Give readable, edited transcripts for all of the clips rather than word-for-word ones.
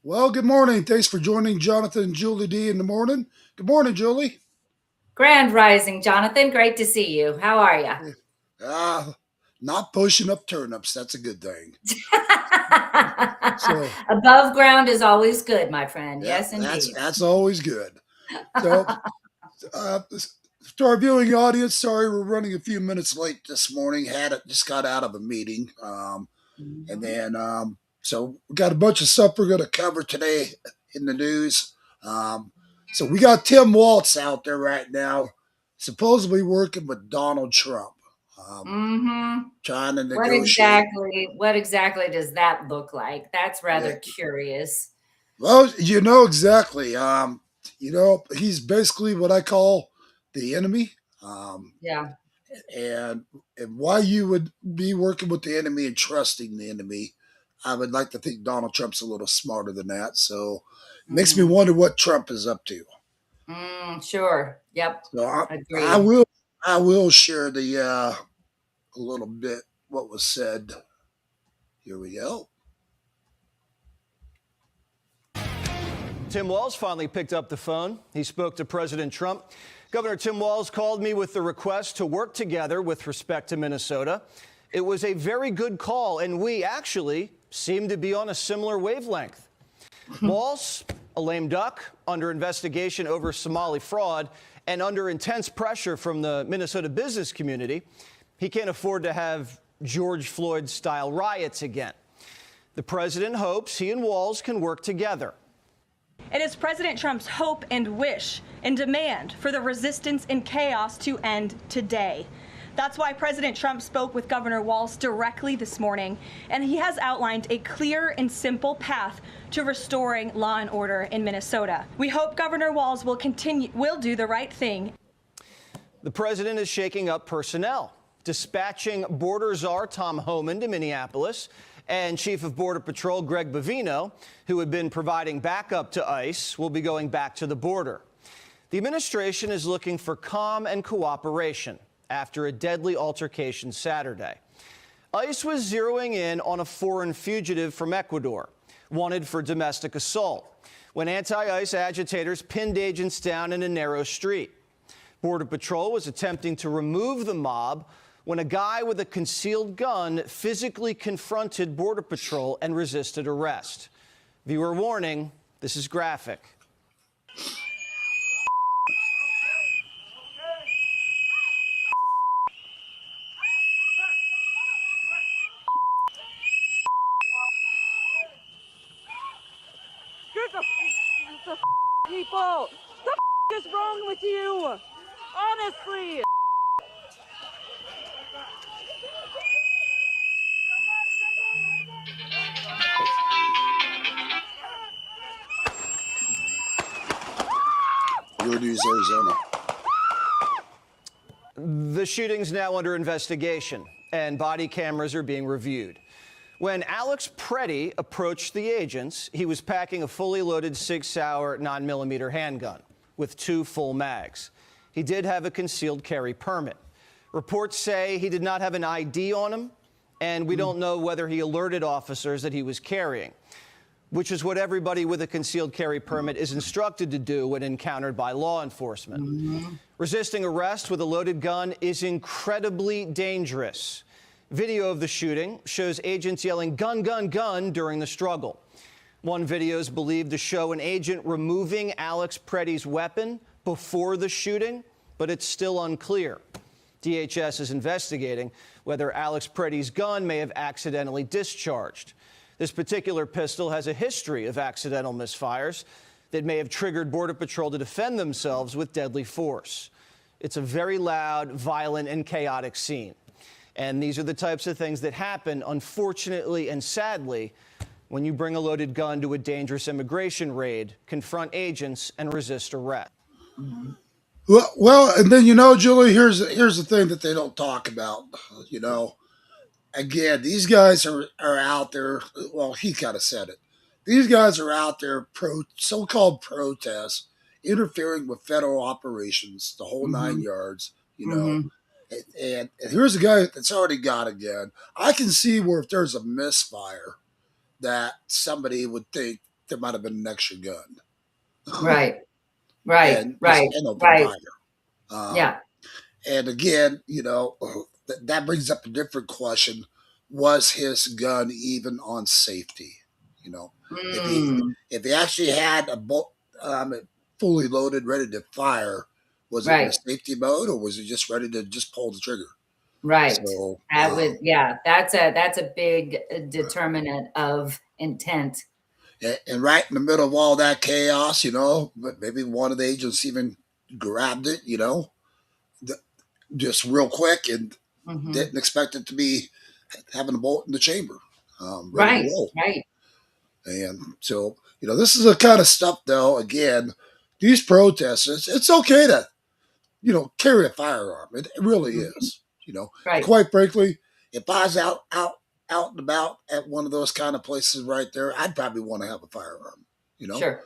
Well, good morning. Thanks for joining Jonathan and Julie D in the morning. Good morning, Julie. Grand Rising, Jonathan. Great to see you. How are you? Ah, not pushing up turnips. That's a good thing. So, Above ground is always good, my friend. yeah, Yes, that's indeed. that's always good. So, uh, to our viewing audience, sorry we're running a few minutes late this morning. Just got out of a meeting, and Mhm. then so we got a bunch of stuff we're going to cover today in the news. Um, so we got Tim Waltz out there right now, supposedly working with Donald Trump, um, Mhm. trying to What negotiate. exactly what exactly does that look like? That's Yeah, rather curious. well, you know exactly. He's basically what I call the enemy. Um, Yeah. and and why you would be working with the enemy and trusting the enemy, I would like to think Donald Trump's a little smarter than that. So it makes me Mhm. wonder what Trump is up to. Sure. Yep. So I Agreed. will share the a little bit what was said. Here we go. Tim Walz finally picked up the phone. He spoke to President Trump. Governor Tim Walz called me with the request to work together with respect to Minnesota. It was a very good call, and we actually seem to be on a similar wavelength. Walz, a lame duck, under investigation over Somali fraud and under intense pressure from the Minnesota business community. He can't afford to have George Floyd-style riots again. The president hopes he and Walz can work together. It is President Trump's hope and wish and demand for the resistance and chaos to end today. That's why President Trump spoke with Governor Walz directly this morning, and he has outlined a clear and simple path to restoring law and order in Minnesota. We hope Governor Walz will do the right thing. The president is shaking up personnel, dispatching border czar Tom Homan to Minneapolis and Chief of Border Patrol Greg Bavino, who had been providing backup to ICE, will be going back to the border. The administration is looking for calm and cooperation after a deadly altercation Saturday. ICE was zeroing in on a foreign fugitive from Ecuador, wanted for domestic assault, when anti-ICE agitators pinned agents down in a narrow street. Border Patrol was attempting to remove the mob when a guy with a concealed gun physically confronted Border Patrol and resisted arrest. Viewer warning, this is graphic. Get the people! The is wrong with you? Honestly! Your News, Arizona. The shooting's now under investigation, and body cameras are being reviewed. When Alex Preddy approached the agents, he was packing a fully loaded 6-hour 9mm handgun with 2 full mags. He did have a concealed carry permit. Reports say he did not have an ID on him, and we don't know whether he alerted officers that he was carrying, which is what everybody with a concealed carry permit is instructed to do when encountered by law enforcement. Resisting arrest with a loaded gun is incredibly dangerous. Video of the shooting shows agents yelling "gun, gun, gun" during the struggle. One video is believed to show an agent removing Alex Preddy's weapon before the shooting, but it's still unclear. DHS is investigating whether Alex Preddy's gun may have accidentally discharged. This particular pistol has a history of accidental misfires that may have triggered Border Patrol to defend themselves with deadly force. It's a very loud, violent, and chaotic scene. And these are the types of things that happen, unfortunately and sadly, when you bring a loaded gun to a dangerous immigration raid, confront agents, and resist arrest. Well, and then Julie, here's the thing that they don't talk about. You know, again, these guys are out there. Well, he kind of said it. These guys are out there so-called protests, interfering with federal operations, the whole nine Mhm. yards. Mhm. And here's a guy that's already got a gun. I can see where if there's a misfire, that somebody would think there might have been an extra gun Right. Right. and just Right. an open Right. fire. Um, Yeah. and again, that brings up a different question: was his gun even on safety? You know, if he Mm, if he actually had a bolt fully loaded, ready to fire, was it in a right. safety mode or was he just ready to just pull the trigger? Right. So, That would, yeah, that's a big determinant of intent. and right in the middle of all that chaos, but maybe one of the agents even grabbed it, just real quick and Hmm. didn't expect it to be having a bolt in the chamber, ready to Right. roll. Right. And so, this is the kind of stuff, though, again, these protests, it's okay to, carry a firearm. It really Hmm. is, and Right. quite frankly, if I was out and about at one of those kind of places right there, I'd probably want to have a firearm, you know, Sure.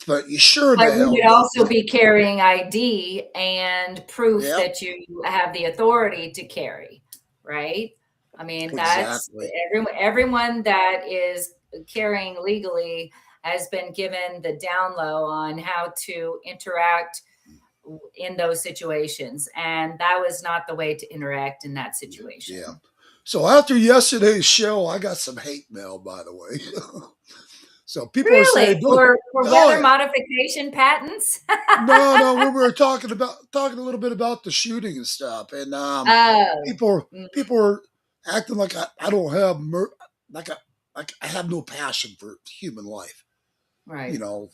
but you sure But the you hell would don't. also be carrying ID and proof Yep, that you have the authority to carry, right? I mean, that's exactly. everyone that is carrying legally has been given the down low on how to interact in those situations. And that was not the way to interact in that Yeah. situation. So after yesterday's show, I got some hate mail, by the way. So people are saying, Really? For "Oh weather yeah, modification patents? no, no." We were talking a little bit about the shooting and stuff, and Oh, people are acting like I don't have like I have no passion for human life, you right. know.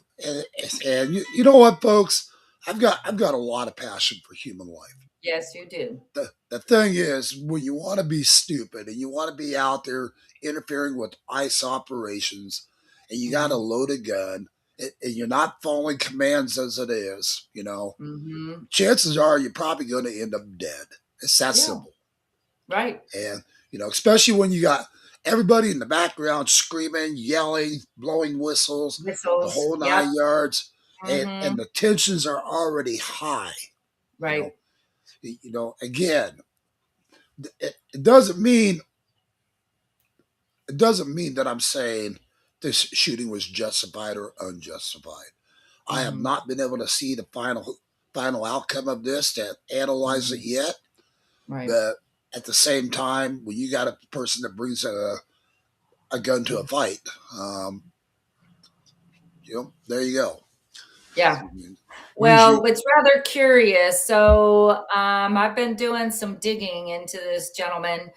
And you know what, folks, I've got a lot of passion for human life. Yes, you do. The thing is, when you want to be stupid and you want to be out there interfering with ICE operations, and you got a Mhm. loaded gun, and you're not following commands as it is, Mhm. chances are you're probably going to end up dead. It's that Yeah, simple. right. And especially when you got everybody in the background screaming, yelling, blowing whistles, the Whistles. whole Yep. 9 yards, and Mhm. the tensions are already high. You know, Right. again, it doesn't mean that I'm saying this shooting was justified or unjustified. I have Mhm. not been able to see the final outcome of this to analyze it Mhm. yet. Right. But at the same time, when you got a person that brings a gun to a Mhm. fight, there you go. Yeah. Well, Usually, it's rather curious. So, I've been doing some digging into this gentleman,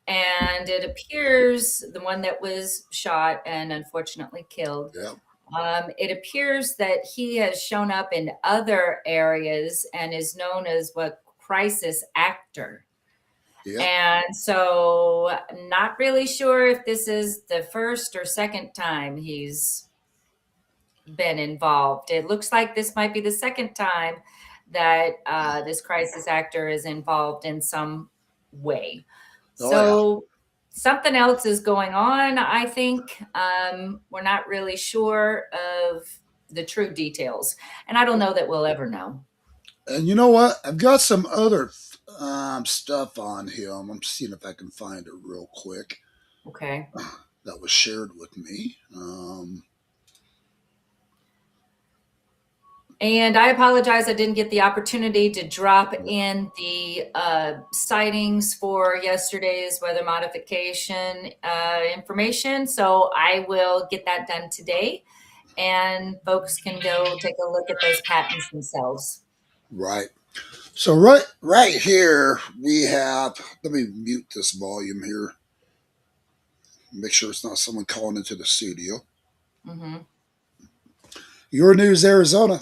and it appears the one that was shot and unfortunately killed. yeah, It appears that he has shown up in other areas and is known as what crisis actor. yeah. And so, not really sure if this is the first or second time he's been involved. It looks like this might be the second time that this crisis actor is involved in some way. Oh yeah. So, something else is going on, I think. We're not really sure of the true details. And I don't know that we'll ever know. And you know what? I've got some other stuff on him. I'm seeing if I can find it real quick. Okay. That was shared with me. And I apologize, I didn't get the opportunity to drop in the sightings for yesterday's weather modification information. So I will get that done today, and folks can go take a look at those patents themselves. Right. So right here we have. Let me mute this volume here. Make sure it's not someone calling into the studio. Hmm. Your News, Arizona.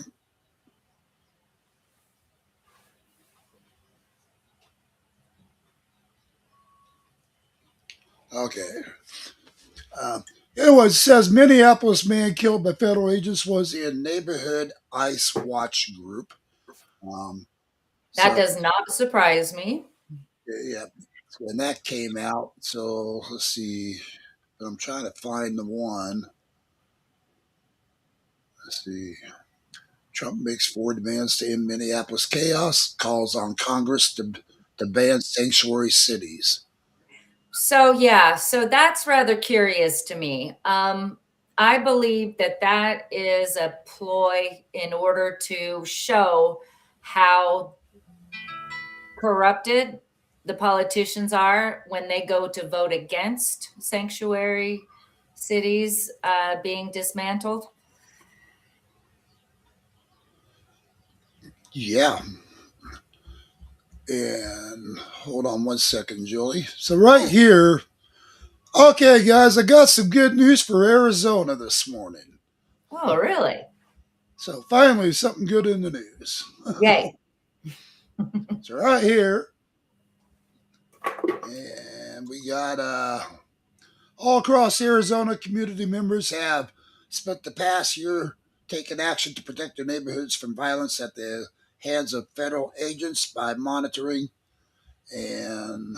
Okay. Uh, anyway, it says Minneapolis man killed by federal agents was in neighborhood ICE watch group. Um, That so does not surprise me. yeah, and that came out. So let's see. I'm trying to find the one. Let's see. Trump makes 4 demands to end Minneapolis chaos. Calls on Congress to ban sanctuary cities. So yeah, so that's rather curious to me. I believe that that is a ploy in order to show how corrupted the politicians are when they go to vote against sanctuary cities being dismantled. Yeah. And hold on one second, Julie. So right here, okay, guys, I got some good news for Arizona this morning. Oh, really? So finally, something good in the news. Yay. So right here, and we got all across Arizona, community members have spent the past year taking action to protect their neighborhoods from violence at the hands of federal agents by monitoring and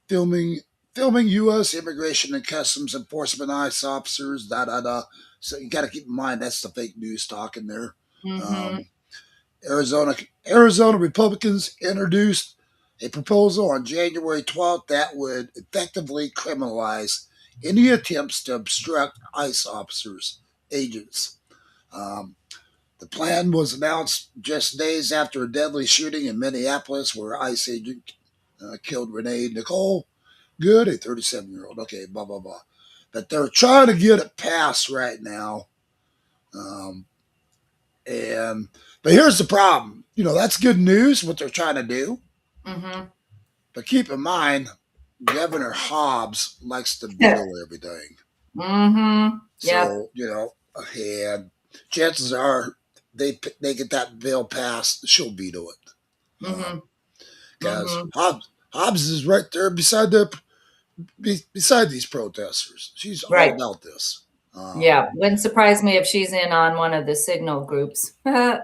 filming U.S. Immigration and Customs Enforcement ICE officers. Da da da. So you got to keep in mind that's the fake news talking there. Mm-hmm. Um, Arizona Republicans introduced a proposal on January 12th that would effectively criminalize any attempts to obstruct ICE officers, agents. Um, the plan was announced just days after a deadly shooting in Minneapolis where ICE agent killed Renee Nicole Good, a 37-year-old. Okay, blah, blah, blah. But they're trying to get it passed right now. Um, but here's the problem. That's good news, what they're trying to do. Mm-hmm. But keep in mind, Governor Hobbs likes to veto everything. Mm-hmm. So, and chances are they get that bill passed, she'll veto it. Mm-hmm. Because Mm-hmm. Hobbs is right there beside these protesters. She's all Right. about this. Yeah. Wouldn't surprise me if she's in on one of the signal groups. No,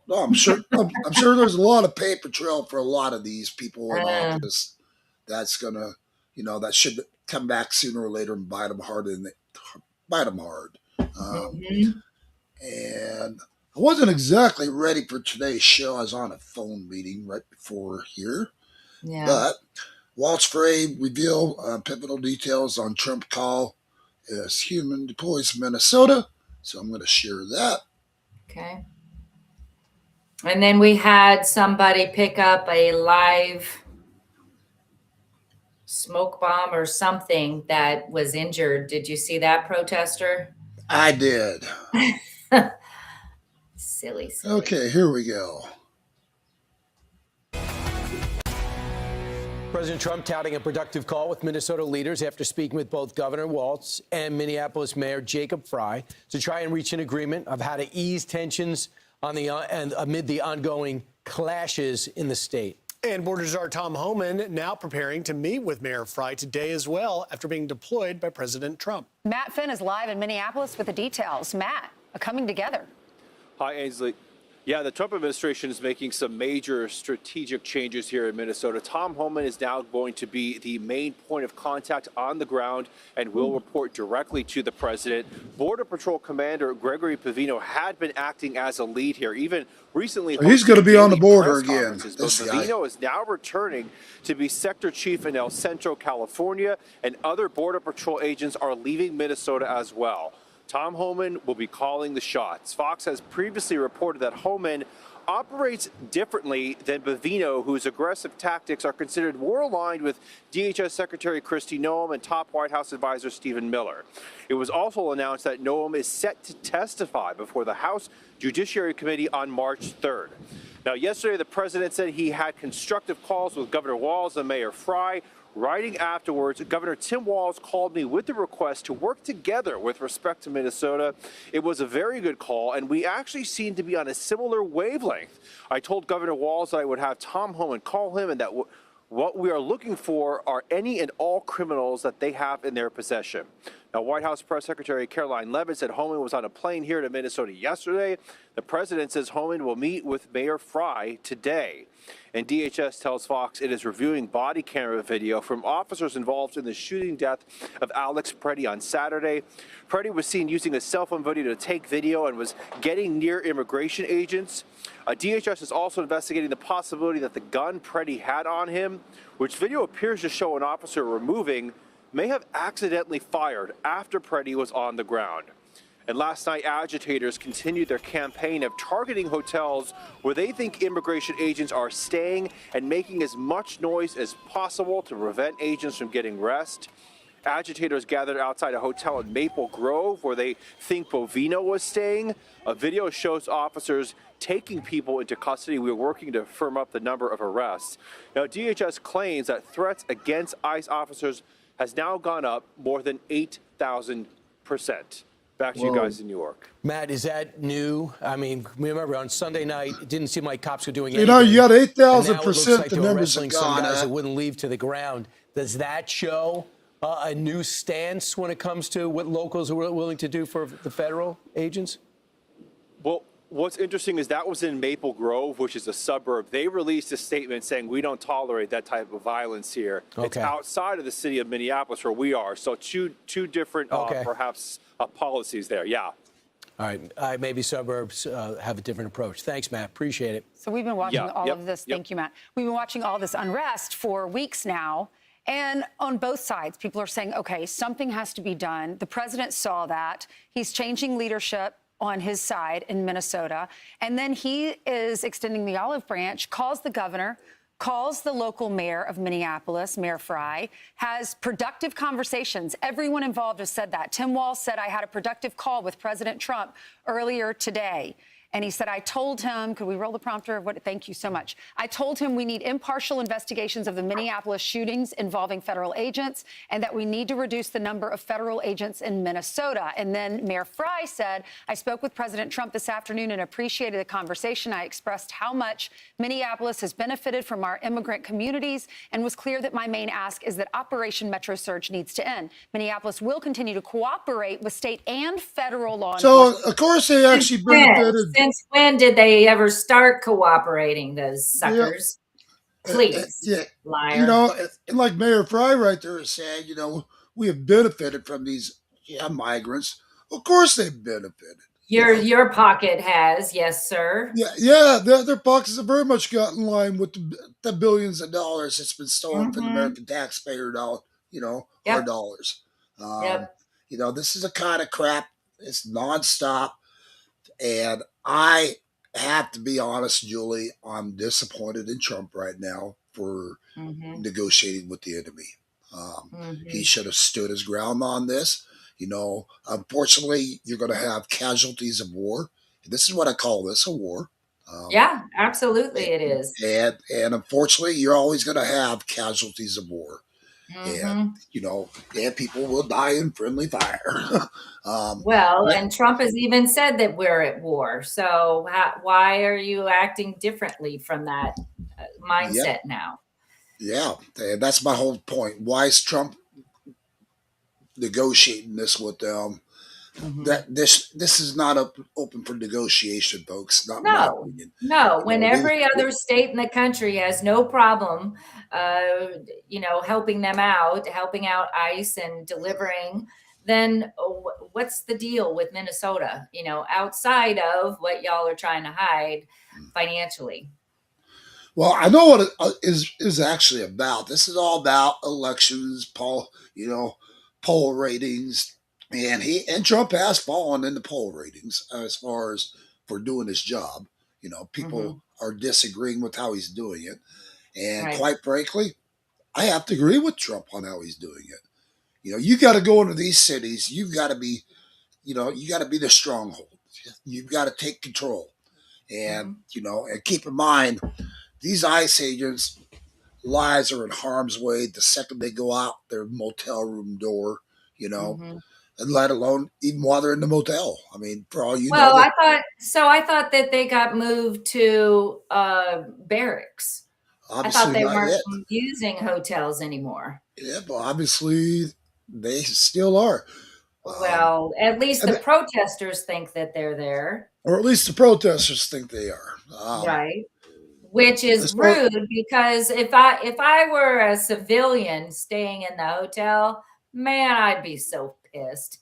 I'm sure. I'm sure there's a lot of paper trail for a lot of these people in office. That's gonna, that should come back sooner or later and bite them hard. Mm-hmm. And I wasn't exactly ready for today's show. I was on a phone meeting right before here, Yeah. but Waltz Frey revealed pivotal details on Trump call as human deploys Minnesota. So I'm going to share that. Okay. And then we had somebody pick up a live smoke bomb or something that was injured. Did you see that, protester? I did. Silly. Okay, here we go. President Trump touting a productive call with Minnesota leaders after speaking with both Governor Walz and Minneapolis Mayor Jacob Frey to try and reach an agreement of how to ease tensions and amid the ongoing clashes in the state. And Border Czar Tom Homan now preparing to meet with Mayor Frey today as well after being deployed by President Trump. Matt Finn is live in Minneapolis with the details. Matt, coming together. Hi, Ainsley. Yeah, the Trump administration is making some major strategic changes here in Minnesota. Tom Homan is now going to be the main point of contact on the ground and will report directly to the president. Border Patrol Commander Gregory Pavino had been acting as a lead here, even recently. He's going to be on the border again. But Pavino is now returning to be sector chief in El Centro, California, and other Border Patrol agents are leaving Minnesota as well. Tom Homan will be calling the shots. Fox has previously reported that Homan operates differently than Pavino, whose aggressive tactics are considered more aligned with DHS Secretary Kristi Noem and top White House advisor Stephen Miller. It was also announced that Noem is set to testify before the House Judiciary Committee on March 3rd. Now, yesterday, the president said he had constructive calls with Governor Walz and Mayor Frey. Writing afterwards, Governor Tim Walz called me with the request to work together with respect to Minnesota. It was a very good call, and we actually seem to be on a similar wavelength. I told Governor Walz that I would have Tom Homan call him and that what we are looking for are any and all criminals that they have in their possession. Now, White House Press Secretary Caroline Leavitt said Homan was on a plane here to Minnesota yesterday. The president says Homan will meet with Mayor Frey today. And DHS tells Fox it is reviewing body camera video from officers involved in the shooting death of Alex Preddy on Saturday. Preddy was seen using a cell phone video to take video and was getting near immigration agents. DHS is also investigating the possibility that the gun Preddy had on him, which video appears to show an officer removing, may have accidentally fired after Preddy was on the ground. And last night, agitators continued their campaign of targeting hotels where they think immigration agents are staying and making as much noise as possible to prevent agents from getting rest. Agitators gathered outside a hotel in Maple Grove where they think Bovino was staying. A video shows officers taking people into custody. We're working to firm up the number of arrests. Now, DHS claims that threats against ICE officers has now gone up more than 8,000%. Back to you guys in New York. Matt, is that new? I mean, remember on Sunday night, it didn't seem like cops were doing You anything. know, you got And now it 8,000% looks like the they were numbers have wrestling some gone guys that up. wouldn't leave to the ground. Does that show a new stance when it comes to what locals are willing to do for the federal agents? Well, what's interesting is that was in Maple Grove, which is a suburb. They released a statement saying we don't tolerate that type of violence here. Okay. It's outside of the city of Minneapolis where we are. So two different, perhaps, policies there. Yeah. All right. Maybe suburbs have a different approach. Thanks, Matt. Appreciate it. So we've been watching all of this. Thank you, Matt. We've been watching all this unrest for weeks now. And on both sides, people are saying, OK, something has to be done. The president saw that. He's changing leadership on his side in Minnesota. And then he is extending the olive branch, calls the governor, calls the local mayor of Minneapolis, Mayor Fry, has productive conversations. Everyone involved has said that. Tim Walz said, I had a productive call with President Trump earlier today. And he said, I told him, could we roll the prompter? Thank you so much. I told him we need impartial investigations of the Minneapolis shootings involving federal agents and that we need to reduce the number of federal agents in Minnesota. And then Mayor Fry said, I spoke with President Trump this afternoon and appreciated the conversation. I expressed how much Minneapolis has benefited from our immigrant communities and was clear that my main ask is that Operation Metro Surge needs to end. Minneapolis will continue to cooperate with state and federal law enforcement. So, of course, they actually benefited. Since when did they ever start cooperating, those suckers? Please, liar. You know, and like Mayor Fry right there is saying, you know, we have benefited from these migrants. Of course they've benefited. Your pocket has, yes, sir. Yeah, their pockets have very much got in line with the billions of dollars that's been stolen from the American taxpayer dollar, our dollars. You know, this is a kind of crap. It's nonstop. And I have to be honest, Julie, I'm disappointed in Trump right now for negotiating with the enemy. He should have stood his ground on this. You know, unfortunately, you're going to have casualties of war. This is what I call this, a war. Yeah, absolutely it is. And unfortunately, you're always going to have casualties of war. And, and people will die in friendly fire. And Trump has even said that we're at war. So why are you acting differently from that mindset now? Yeah, and that's my whole point. Why is Trump negotiating this with them? That this is not open for negotiation, folks. Not my opinion. No. When every other state in the country has no problem, helping them out, helping out ICE and delivering, then what's the deal with Minnesota? Outside of what y'all are trying to hide financially. Well, I know what it is actually about. This is all about elections, poll ratings. And Trump has fallen in the poll ratings as far as for doing his job. People are disagreeing with how he's doing it. And quite frankly, I have to agree with Trump on how he's doing it. You got to go into these cities. You've got to be, you got to be the stronghold. You've got to take control. And, and keep in mind, these ICE agents' lives are in harm's way the second they go out their motel room door, and let alone even while they're in the motel. I mean, for all you know. Well, I thought that they got moved to barracks. I thought they weren't using hotels anymore. Yeah, but obviously they still are. Well, at least the protesters think that they're there. Or at least the protesters think they are. Right. Which is rude because if I were a civilian staying in the hotel, man, I'd be so pissed.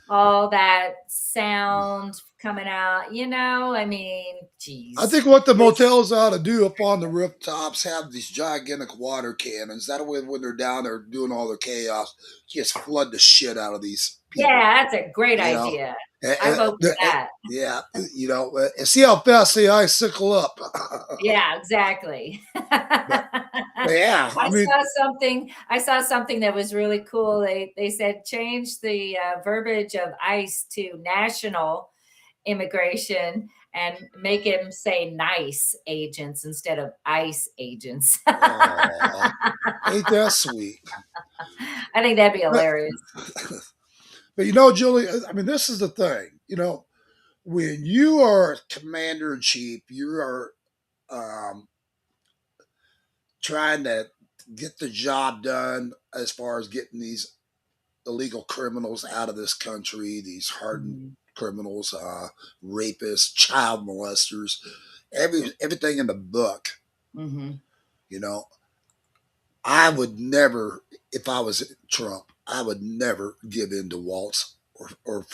all that sound coming out, I mean, I geez. think what the motels ought to do up on the rooftops have these gigantic water cannons. That way, when they're down there doing all their chaos, just flood the shit out of these people. Yeah, that's a great You know, idea. and, I vote for that. yeah, and see how fast the icicle up. Yeah, exactly. but, but yeah, I mean, I saw something that was really cool. They said change the verbiage of ICE to national immigration and make him say nice agents instead of ICE agents. aw, ain't that sweet? I think that'd be But, hilarious. but Julie, I mean, this is the thing. When you are commander in chief, you are um, trying to get the job done as far as getting these illegal criminals out of this country, these hardened Mhm. criminals, rapists, child molesters, everything in the book. Mhm. You know, I would never, if I was Trump, I would never give in to Waltz or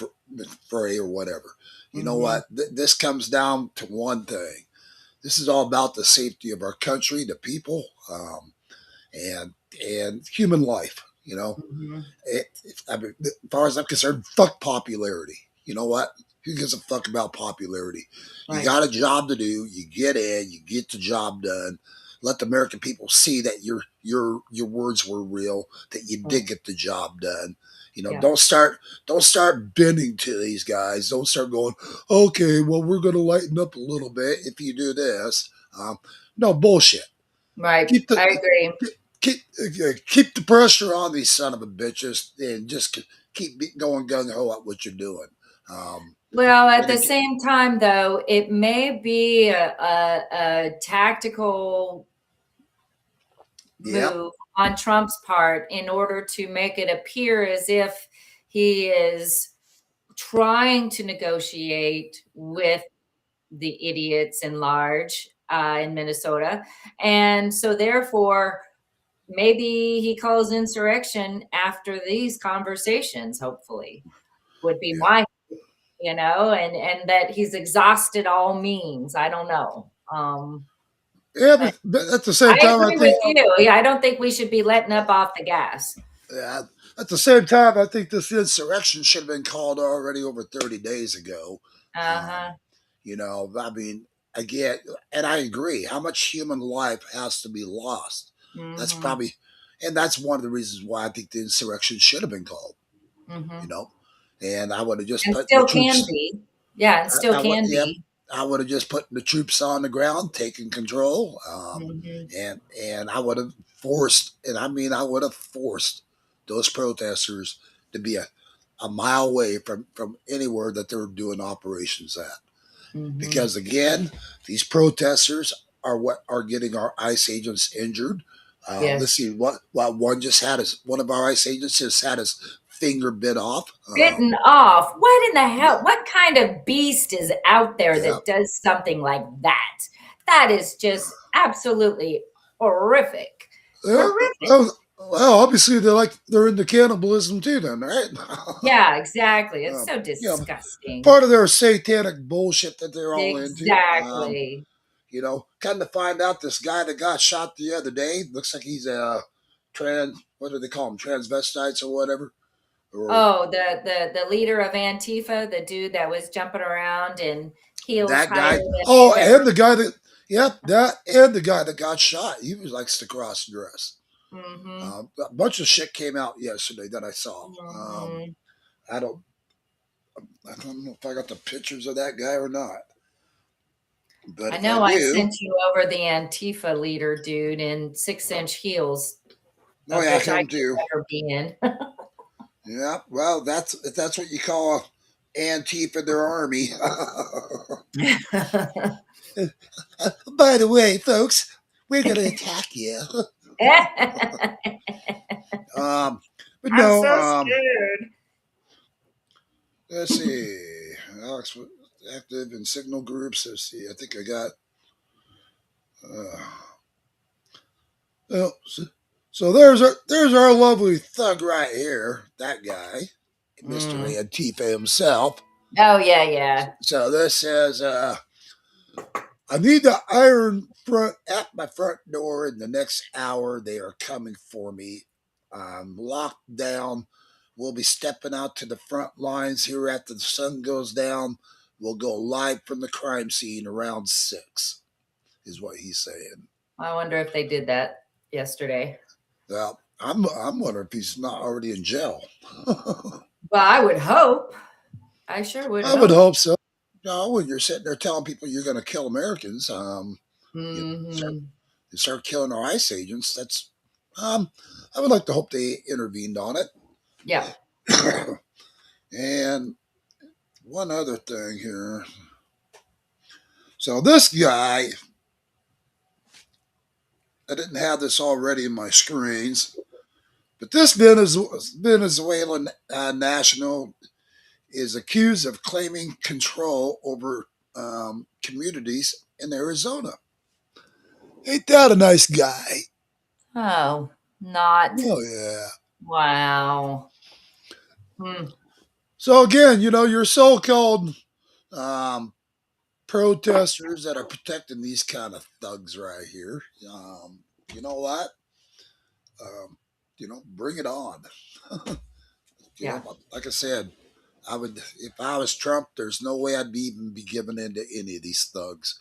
Frey or whatever. You know Mhm. what? This comes down to one thing. This is all about the safety of our country, the people, and and human life. Mhm. I mean, as far as I'm concerned, fuck popularity. You know what? Who gives a fuck about popularity? You Right. got a job to do. You get in. You get the job done. Let the American people see that your words were real. That you Right. did get the job done. Yeah. Don't start bending to these guys. Don't start going. Okay, well we're going to lighten up a little bit if you do this. No bullshit. Right. Keep the I agree. keep the pressure on these son of a bitches and just keep going gung ho at what you're doing. Um, Well, at and the again, same time, though, it may be a tactical yeah, move on Trump's part in order to make it appear as if he is trying to negotiate with the idiots in large in Minnesota. And so, therefore, maybe he calls insurrection after these conversations, hopefully, would be yeah, my, and that he's exhausted all means. I don't know. yeah. But But at the same I time, I agree with think you. Yeah, I don't think we should be letting up off the gas. uh, at the same time, I think this insurrection should have been called already over 30 days ago. Um, Uh-huh. I mean, again, and I agree. How much human life has to be lost? That's Mhm. probably, and that's one of the reasons why I think the insurrection should have been called. You Mhm. know, and I would have just And put the still can troops. be. Yeah, and still can Yeah, be. I would have just put the troops on the ground, taken control, Mhm. and I would have forced, and I mean I would have forced those protesters to be a mile away from anywhere that they're doing operations at. Mhm. Because again, these protesters are what are getting our ICE agents injured. Let's Yes. see what one of our ICE agents just had his finger bit off. Bitten off. What in the Yeah, hell? What kind of beast is out there yeah, that does something like that? That is just absolutely horrific. yeah. Horrific. Well, obviously they're into cannibalism too, then, right? Yeah, exactly. It's um, so you know, disgusting. part of their satanic bullshit that they're all into. Exactly. Come to find out, this guy that got shot the other day looks like he's a what do they call them, transvestites or whatever, or Oh, the leader of Antifa, the dude that was jumping around and heels that higher guy. than Oh, they've ever. and the guy that, yep, that and the guy that got shot. He was likes to cross dress. Mhm. A bunch of shit came out yesterday that I saw. Mhm. I don't, I don't know if I got the pictures of that guy or not, but I if I know I do, sent you over the Antifa leader dude in 6-inch heels, oh of yeah, which I him could too. never be in. Yeah, well, that's what you call a Antifa their army. By the way, folks, we're going to attack you. um, but I'm no, so scared. let's see. Alex active in signal groups. Let's see. I think I got. Uh, well, so there's our lovely thug right here. That guy. Mr. Antifa himself. Oh, yeah. So this says, I need the iron front at my front door in the next hour. They are coming for me. I'm locked down. We'll be stepping out to the front lines here after the sun goes down. We'll go live from the crime scene around 6, is what he's saying. I wonder if they did that yesterday. Well, I'm wondering if he's not already in jail. Well, I would hope. I sure would I would hope so. No, when you're sitting there telling people you're going to kill Americans, you start killing our ICE agents. That's, I would like to hope they intervened on it. Yeah. And one other thing here. So this guy, I didn't have this already in my screens, but this Venezuelan national is accused of claiming control over communities in Arizona. Ain't that a nice guy? Oh, not. Oh, yeah. Wow. So again, your so-called protesters that are protecting these kind of thugs right here, you know what? Bring it on. Yeah. Like I said, I would, if I was Trump, there's no way I'd even be given into any of these thugs.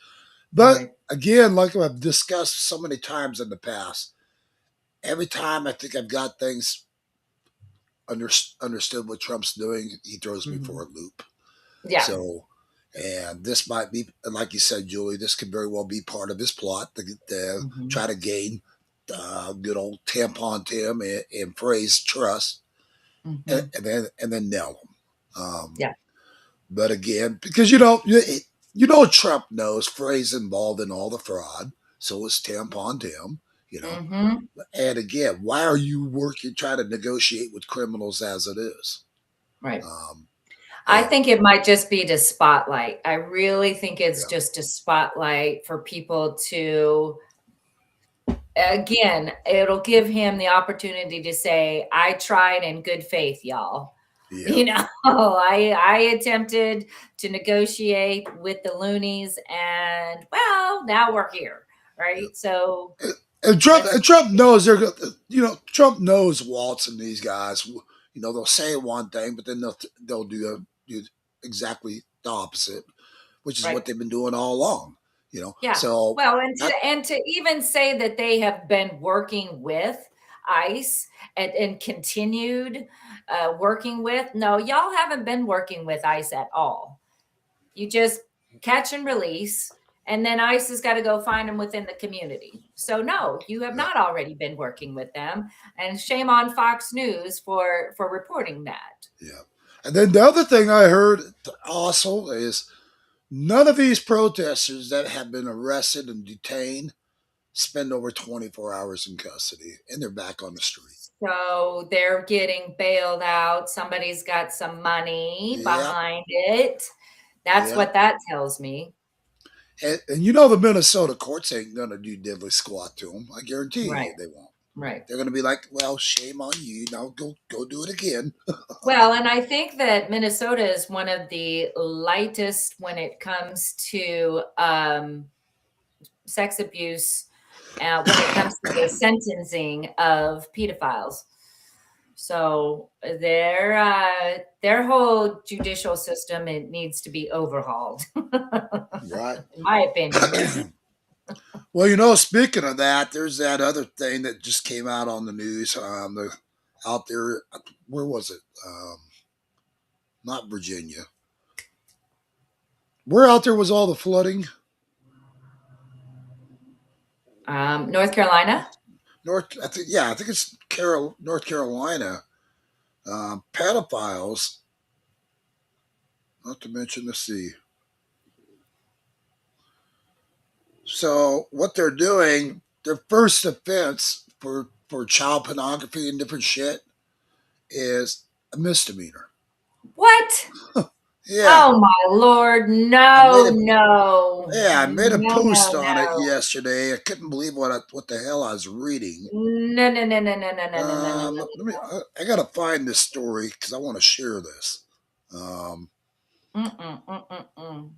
But again, like I've discussed so many times in the past, every time I think I've got things understood what Trump's doing, he throws me for a loop. Yeah. So, and this might be, like you said, Julie, this could very well be part of his plot to try to gain good old tampon Tim and phrase trust, and then nail him. Yeah. But again, because Trump knows Frey's involved in all the fraud, so is tampon Tim. And again, why are you trying to negotiate with criminals as it is? Right. I think it might just be to spotlight. I really think it's just a spotlight for people to, again, it'll give him the opportunity to say, I tried in good faith, y'all. Yeah. I attempted to negotiate with the loonies, and well, now we're here. Right. So And Trump knows Trump knows Waltz and these guys. They'll say one thing, but then they'll do exactly the opposite, which is what they've been doing all along. Yeah. So well, and to even say that they have been working with ICE and continued working with, no, y'all haven't been working with ICE at all. You just catch and release. And then ICE has got to go find them within the community. So no, you have not already been working with them. And shame on Fox News for reporting that. Yeah. And then the other thing I heard also is none of these protesters that have been arrested and detained spend over 24 hours in custody, and they're back on the street. So they're getting bailed out. Somebody's got some money behind it. That's what that tells me. And the Minnesota courts ain't going to do diddly squat to them. I guarantee you they won't. Right. They're going to be like, well, shame on you. Now go do it again. Well, and I think that Minnesota is one of the lightest when it comes to sex abuse, when it comes to the sentencing of pedophiles. So their whole judicial system, it needs to be overhauled. Right. In my opinion. Well, speaking of that, there's that other thing that just came out on the news. Out there, where was it? Not Virginia. Where out there was all the flooding? North Carolina. I think it's North Carolina. Pedophiles. Not to mention the sea. So what they're doing, their first offense for child pornography and different shit is a misdemeanor. What? Yeah, Oh my Lord. I made No, a no. yeah, I made a No, post no, on it no. yesterday. I couldn't believe what the hell I was reading. No, no, no, no, no, no, no, no, no, no, no. Let me. I gotta find this story because I want to share this. Mm-mm, mm-mm, mm.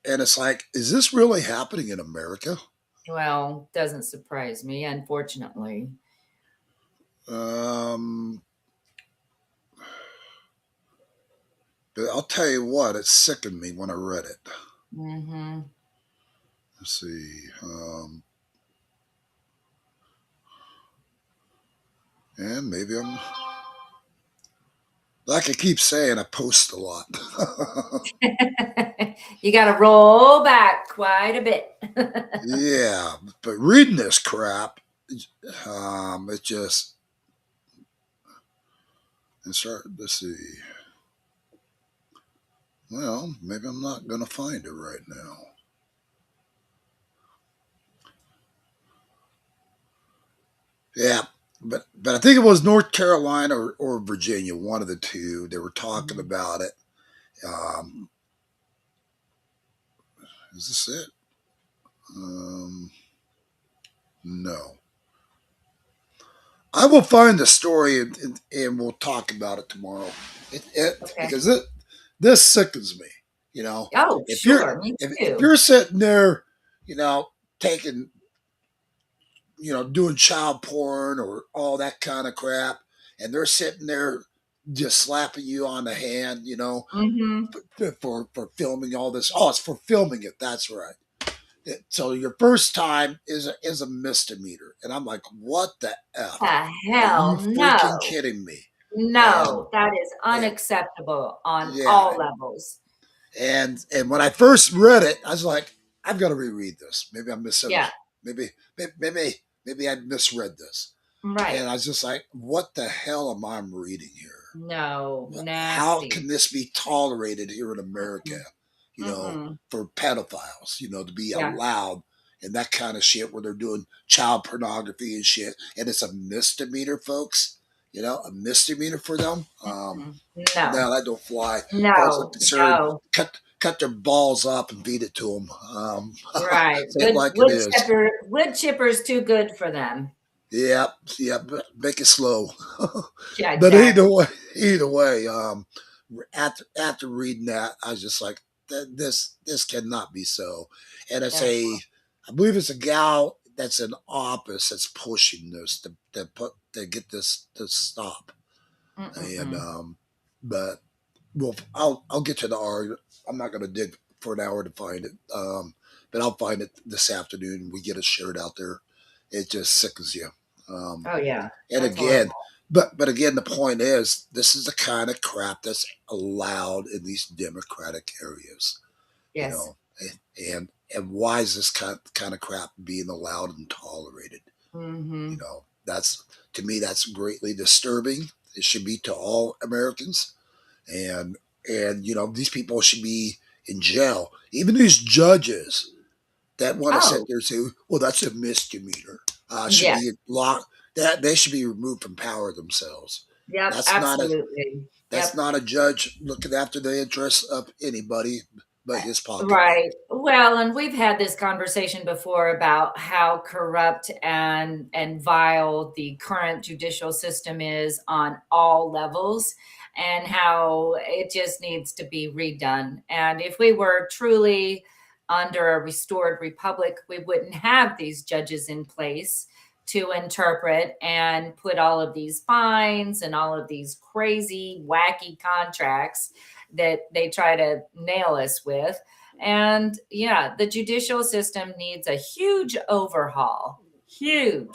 And it's like, is this really happening in America? Well, doesn't surprise me, unfortunately. Um, but I'll tell you what, it sickened me when I read it. Mm-hmm. Let's see. And maybe I'm like I keep saying, I post a lot. You got to roll back quite a bit. Yeah, but reading this crap, it just let's see. Well, maybe I'm not gonna find it right now. Yeah, but I think it was North Carolina or Virginia, one of the two. They were talking Mhm. about it. Um, is this it? Um, no. I will find the story and we'll talk about it tomorrow. Okay. Because this sickens me. You know, Oh, if you're sure. Me if too. you're sitting there, taking doing child porn or all that kind of crap, and they're sitting there just slapping you on the hand, Mm-hmm. for filming all this. Oh, it's for filming it. That's right. So your first time is a misdemeanor, and I'm like, what the f? The Are you hell freaking no. kidding me? And, No, that is and unacceptable on yeah, all levels. and when I first read it, I was like, I've got to reread this. Maybe I Yeah, misunderstood. Maybe I misread this. And right. I was just like, what the hell am I reading here? No, How nasty. can this be tolerated here in America, Mm-mm. Mm-mm. for pedophiles, to be Yeah. allowed and that kind of shit where they're doing child pornography and shit. And it's a misdemeanor, folks, a misdemeanor for them. Mm. No, No, that don't fly. As far as I'm no, concerned, no. cut their balls up and feed it to them. Right. Say it like it is. Wood chipper's too good for them. Yeah, yeah, but make it slow. Yeah, But exactly. either way, after reading that, I was just like, this cannot be so. And Yeah. I believe it's a gal that's in office that's pushing this to get this to stop. And Mm-mm-mm. but I'll get to the argument. I'm not going to dig for an hour to find it. But I'll find it this afternoon. We get it shared out there. It just sickens you. Um, Oh yeah, and that's horrible. again, but again, the point is, this is the kind of crap that's allowed in these democratic areas. You Yes. know, and why is this kind of crap being allowed and tolerated? Mm-hmm. That's to me that's greatly disturbing. It should be to all Americans, and these people should be in jail. Even these judges that want to sit Oh, there and say, "Well, that's a misdemeanor," should yes. be locked. That they should be removed from power themselves. Yep, That's not a absolutely. that's Yep. not a judge looking after the interests of anybody but his pocketbook. Right. Well, and we've had this conversation before about how corrupt and vile the current judicial system is on all levels and how it just needs to be redone. And if we were truly under a restored republic, we wouldn't have these judges in place to interpret and put all of these fines and all of these crazy, wacky contracts that they try to nail us with. And yeah, the judicial system needs a huge overhaul. Huge.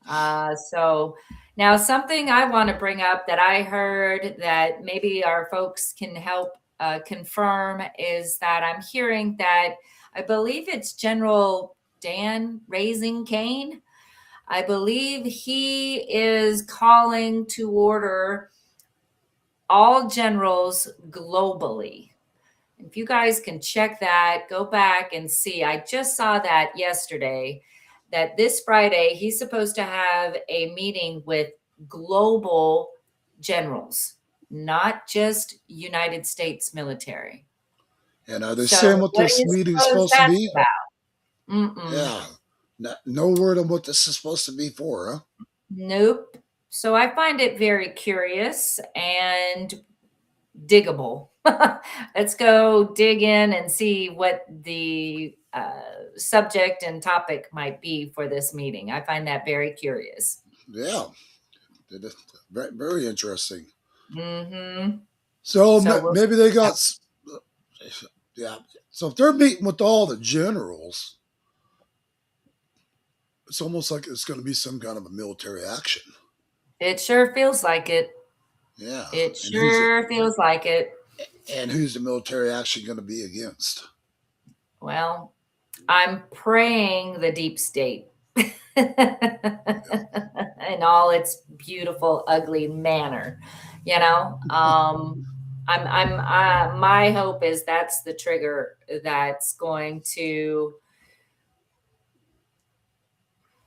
Right. So now something I want to bring up that I heard that maybe our folks can help confirm is that I'm hearing that I believe it's General Dan Raising Cane. I believe he is calling to order all generals globally. If you guys can check that, go back and see. I just saw that yesterday that this Friday he's supposed to have a meeting with global generals. not just United States military. And are they So saying what what do this you meeting's suppose supposed to that's be? about? Mm-mm. Yeah. No word on what this is supposed to be for, huh? Nope. So I find it very curious and diggable. Let's go dig in and see what the subject and topic might be for this meeting. I find that very curious. Yeah. Very, very interesting. Mm-hmm. So So we'll maybe they see. got, yeah. So if they're meeting with all the generals, it's almost like it's going to be some kind of a military action. It sure feels like it. Yeah. It And sure feels like it. who's the military action going to be against? Well, I'm praying the deep state in all its beautiful, ugly manner. You know, my hope is that's the trigger that's going to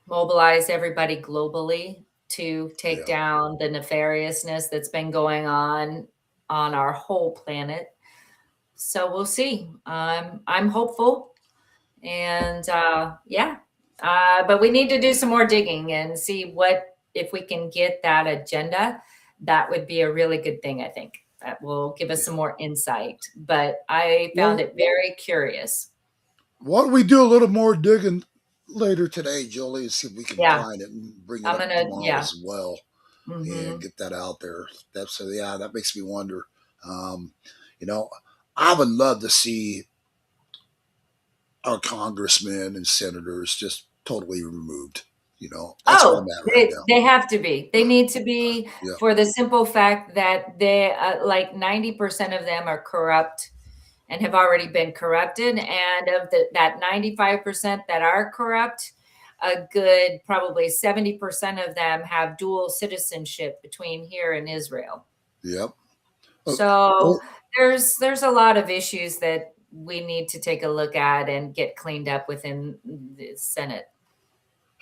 mobilize everybody globally to take down the nefariousness that's been going on our whole planet. So we'll see. I'm hopeful, and yeah, but we need to do some more digging and see what if we can get that agenda. That would be a really good thing. I think that will give us some more insight. But I found it very curious. Why don't we do a little more digging later today, Julie, and see if we can Yeah. find it and bring it I'm up gonna, tomorrow yeah. as well, and Mhm. get that out there. That makes me wonder. You know, I would love to see our congressmen and senators just totally removed. That's where I'm Oh, at right now. they have to be. They need to be Yeah, for the simple fact that they like 90% of them are corrupt and have already been corrupted. And of that 95% that are corrupt, a good probably 70% of them have dual citizenship between here and Israel. yep. So Well, there's a lot of issues that we need to take a look at and get cleaned up within the Senate.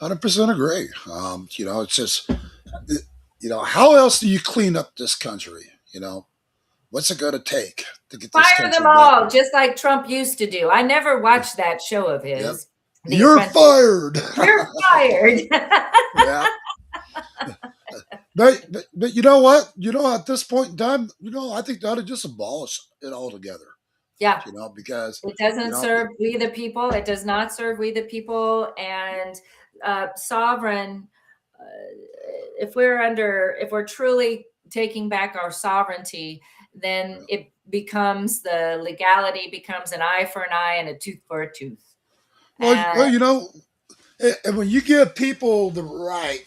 100% agree. It's just, how else do you clean up this country? What's it going to take to get this Fire country them back? all, just like Trump used to do. I never watched that show of Yep. his. The You're Apprentice. fired. You're fired. Yeah. But you know what? At this point in time, I think they ought to just abolish it altogether. Yeah. Because It doesn't serve we the people. It does not serve we the people. And sovereign, if we're truly taking back our sovereignty, then it becomes the legality becomes an eye for an eye and a tooth for a tooth. well, and when you give people the right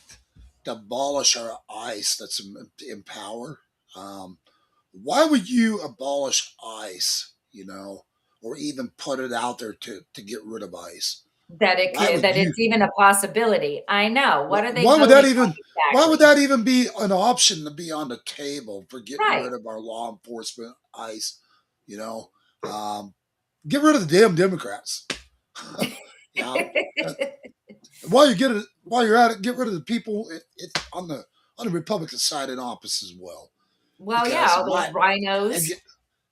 to abolish our ICE that's in power, why would you abolish ICE? Or even put it out there to get rid of ICE? That it's even a possibility. I know. What are they Why would voting that on even? exactly? Why would that even be an option to be on the table for getting Right. rid of our law enforcement ICE? Get rid of the damn Democrats. While you're at it, get rid of the people on the Republican side in office as well. Well, Because yeah, all those rhinos.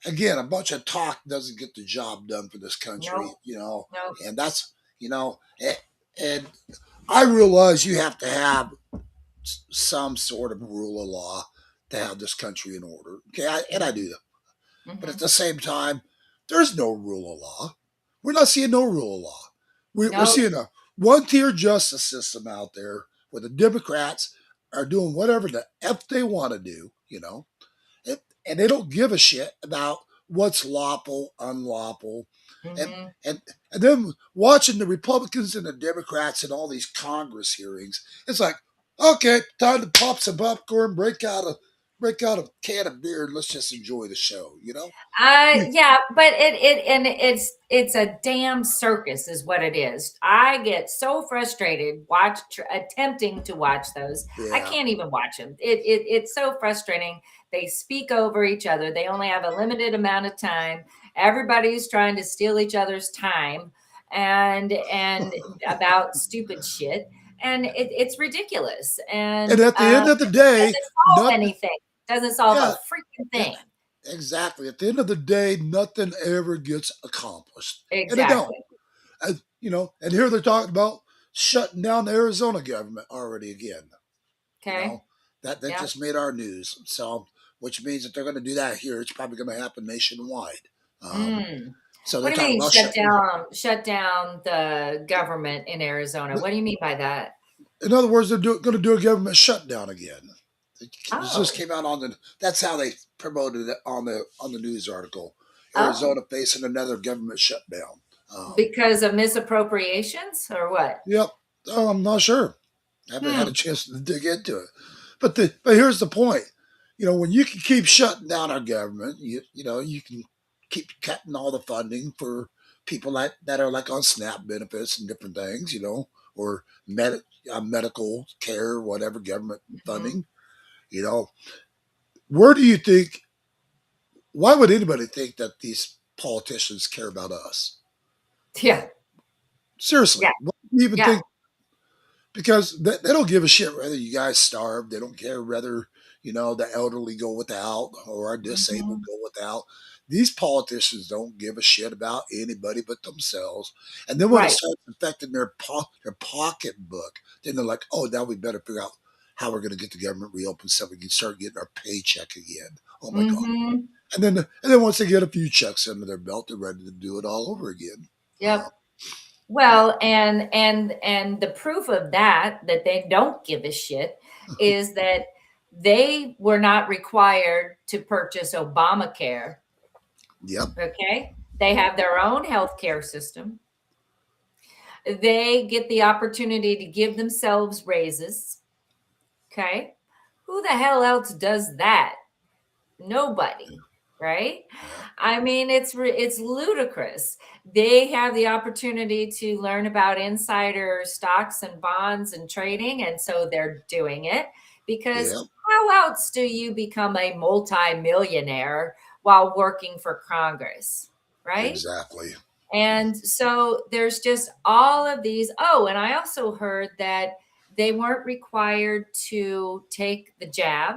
Again, a bunch of talk doesn't get the job done for this country. Nope. Nope. And that's and I realize you have to have some sort of rule of law to have this country in order. Okay, I do that. But at the same time, there's no rule of law. We're not seeing no rule of law. We're Nope. seeing a one-tier justice system out there where the Democrats are doing whatever the F they want to do, and they don't give a shit about what's lawful, unlawful. And then watching the Republicans and the Democrats in all these Congress hearings, it's like, okay, time to pop some popcorn, break out a can of beer, and let's just enjoy the show. Yeah, but it's a damn circus, is what it is. I get so frustrated attempting to watch those. I can't even watch them. It's so frustrating. They speak over each other. They only have a limited amount of time. Everybody's trying to steal each other's time and about stupid shit. And it's ridiculous. And at the end of the day, doesn't solve anything. Doesn't solve a freaking thing. Exactly. At the end of the day, nothing ever gets accomplished, and it don't. Exactly. And here they're talking about shutting down the Arizona government already again. You Okay. know, that Yeah. just made our news. So, which means that they're going to do that here. It's probably going to happen nationwide. Um, Mm. so What they're do you talking mean about shut down the government in Arizona? What do you mean by that? In other words, they're going to do a government shutdown again. It just Oh. came out on the. That's how they promoted it on the news article. Oh. Arizona facing another government shutdown. Because of misappropriations or what? Yep. I'm not sure. I haven't had a Hmm. chance to dig into it. But here's the point. When you can keep shutting down our government, you can keep cutting all the funding for people that are like on SNAP benefits and different things, or medical care, whatever government Mhm. funding. You know, where do you think? Why would anybody think that these politicians care about us? Yeah. Seriously, Yeah. why do you even Yeah. think? Because they don't give a shit whether you guys starve. They don't care whether the elderly go without or our disabled Mhm. go without. These politicians don't give a shit about anybody but themselves. And then when it Right. starts affecting their pocketbook, then they're like, "Oh, now we better figure out how we're going to get the government reopened so we can start getting our paycheck again." Oh my god! Mhm. And then once they get a few checks under their belt, they're ready to do it all over again. Yep. Yeah, Well, and the proof of that they don't give a shit is that they were not required to purchase Obamacare. yep, Okay? They have their own healthcare system. They get the opportunity to give themselves raises. Okay? Who the hell else does that? Nobody, right? yeah, I mean, it's ludicrous. They have the opportunity to learn about insider stocks and bonds and trading, and so they're doing it because yep, how else do you become a multimillionaire while working for Congress, right? exactly. And so there's just all of these. Oh, and I also heard that they weren't required to take the jab.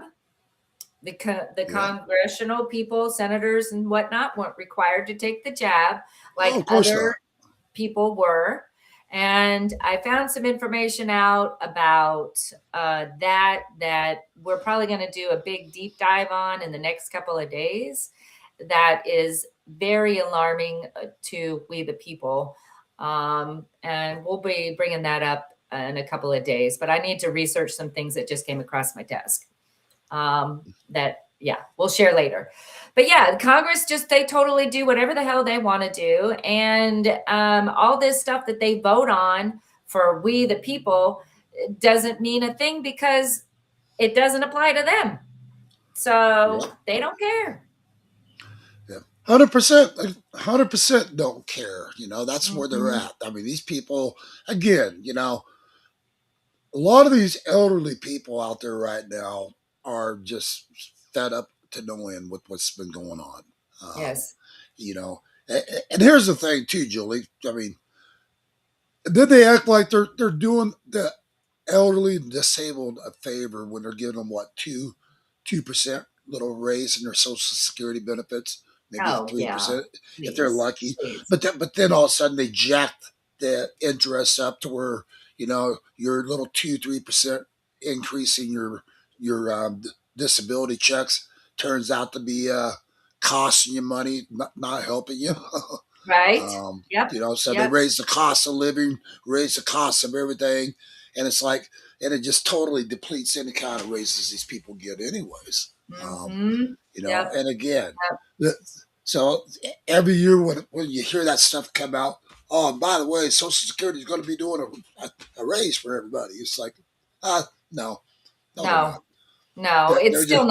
The Yep. congressional people, senators and whatnot, weren't required to take the jab Oh, like of course other not. people were. And I found some information out about that we're probably going to do a big deep dive on in the next couple of days. That is very alarming to we the people, and we'll be bringing that up in a couple of days. But I need to research some things that just came across my desk. That yeah, we'll share later. But yeah, Congress just they totally do whatever the hell they want to do, and all this stuff that they vote on for we the people doesn't mean a thing because it doesn't apply to them. Yep. So they don't care. Yeah. 100%, 100% don't care. That's where they're Mhm. at. I mean, these people, again, a lot of these elderly people out there right now are just fed up to no end with what's been going on. Um, Yes. you know, and here's the thing, too, Julie. I mean, then they act like they're doing the elderly and disabled a favor when they're giving them what 2% little raise in their social security benefits, maybe Oh yeah. 3% if they're Please. lucky. Please. But then all of a sudden they jack the interest up to where your little 2-3% increase in your disability checks turns out to be costing you money, not helping you. Right. Yep. So they Yep. raise the cost of living, raise the cost of everything, and it's like, and it just totally depletes any kind of raises these people get, anyways. Um, Mhm. Yep. and again, Yep. the, so every year when you hear that stuff come out, oh, and by the way, Social Security is going to be doing a raise for everybody. It's like, no, no, they're No. not. No, They're just it's still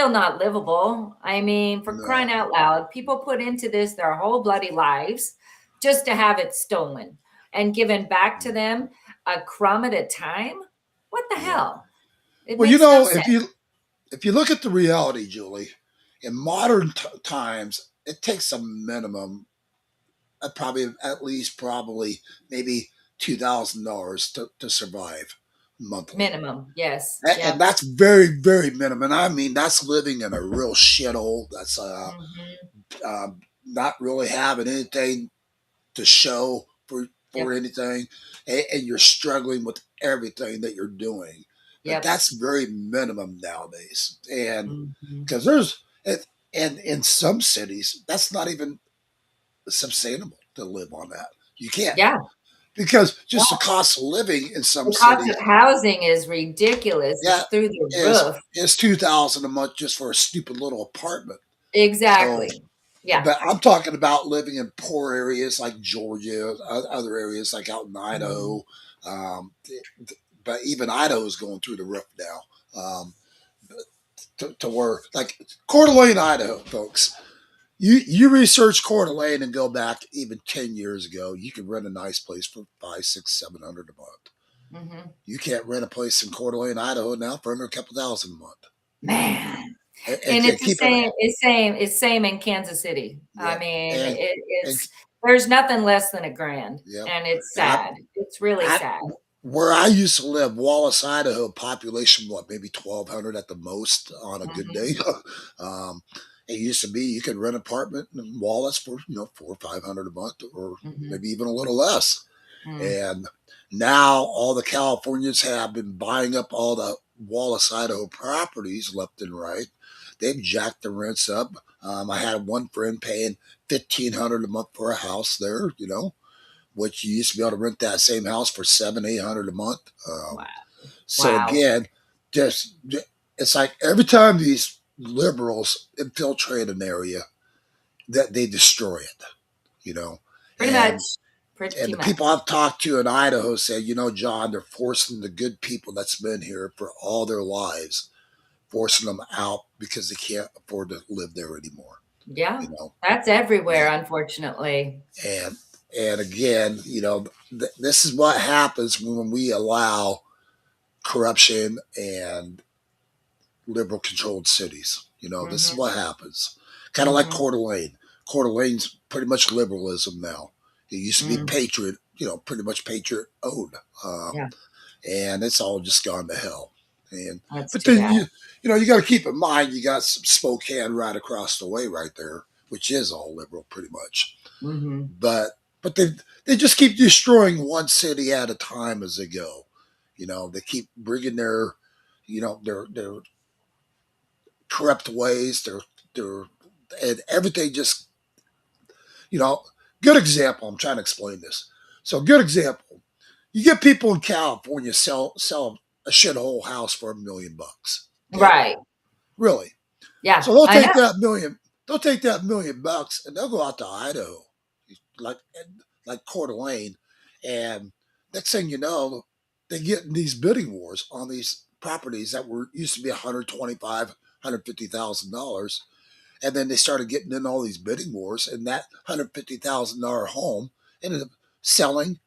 not livable. I mean, for crying no, out loud, people put into this their whole bloody lives just to have it stolen and given back to them a crumb at a time. What the yeah. hell? It Well, makes no sense. if you look at the reality, Julie, in modern times, it takes a minimum probably at least probably maybe $2,000 to survive. monthly. Minimum, yes. And, Yep. and that's very, very minimum. I mean, that's living in a real shithole. That's not really having anything to show for Yep. anything, and you're struggling with everything that you're doing. But Yep. that's very minimum nowadays, and hmm because there's and in some cities that's not even sustainable to live on that. You can't Yeah. because just the cost of living in some The cost cities, of housing is ridiculous. yeah, It's through the is roof. is 2,000 a month just for a stupid little apartment. So, Exactly. Yeah. but I'm talking about living in poor areas like Georgia, other areas like out in Mhm. Idaho. Um, but even Idaho is going through the roof now. To where like Coeur d'Alene, Idaho, folks. You research Coeur d'Alene and go back even 10 years ago. You could rent a nice place for 5, 6, 700 a month. hmm You can't rent a place in Coeur d'Alene, Idaho now for under a couple thousand a month. You know, Man. and And it's the keep it. same in Kansas City. I Yep, mean, and and it's there's nothing less than a grand, yep, and it's and sad. It's really I sad. where I used to live, Wallace, Idaho, population what maybe 1,200 at the most on a good Mhm. day. um, it used to be you could rent an apartment in Wallace for 400 or 500 a month, or Mhm. maybe even a little less. Mm. And now all the Californians have been buying up all the Wallace, Idaho properties left and right. They've jacked the rents up. I had one friend paying 1,500 a month for a house there. Which you used to be able to rent that same house for 700, 800 a month. Wow. So Wow. again, just it's like every time these liberals infiltrate an area, that they destroy it. You know, Pretty and much. Pretty and the much. people I've talked to in Idaho say, John, they're forcing the good people that's been here for all their lives, forcing them out because they can't afford to live there anymore. Yeah. You know, That's everywhere, and unfortunately. and and again, this is what happens when we allow corruption and liberal controlled cities. This is Mhm. what happens. Kind of like Mhm. Coeur d'Alene. Coeur d'Alene's pretty much liberalism now. It used to be Mm. patriot, pretty much patriot owned. Yeah. And it's all just gone to hell. And That's but too then bad. you got to keep in mind you got some Spokane right across the way right there, which is all liberal pretty much. Mhm. But they just keep destroying one city at a time as they go. They keep bringing their corrupt ways, their and everything just you know. Good example. I'm trying to explain this. So good example. You get people in California sell a shithole house for $1 million. Okay, Right. really. Yeah, So they'll I know. take that million. They'll take that $1 million and they'll go out to Idaho, like like Coeur d'Alene, and next thing you know, they get in these bidding wars on these properties that were used to be 125, $150,000, and then they started getting in all these bidding wars, and that $150,000 home ended up selling